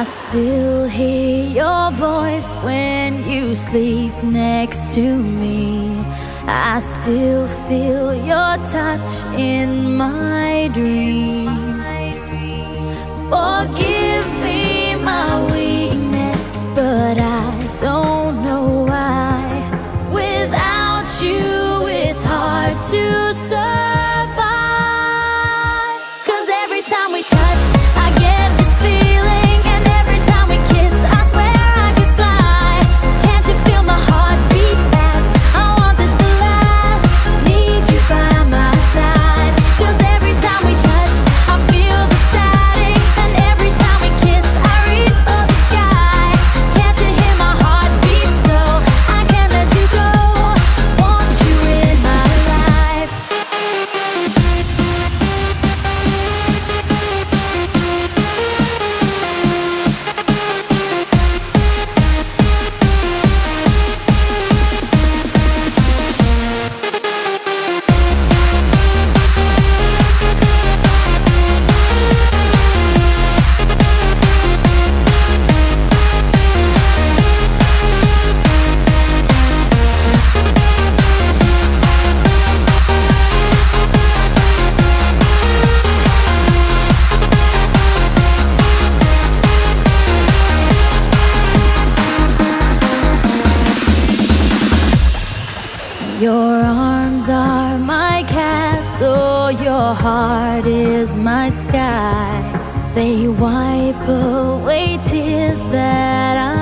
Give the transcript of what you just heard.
still hear your voice when you sleep next to me. I still feel your touch in my dream. Forgive me my weakness, but I don't know why. Without you, it's hard to survive. 'Cause every time we touch, I get this feeling, and every time we kiss, I swear I could fly. Can't you feel my heart beat fast? I want this to last. Need you by my side. 'Cause every time we touch, I feel the static, and every time we kiss, I reach for the sky. Can't you hear my heart beat? So I can't let you go. Want you in my life. Your arms are my castle, your heart is my sky. They wipe away tears that I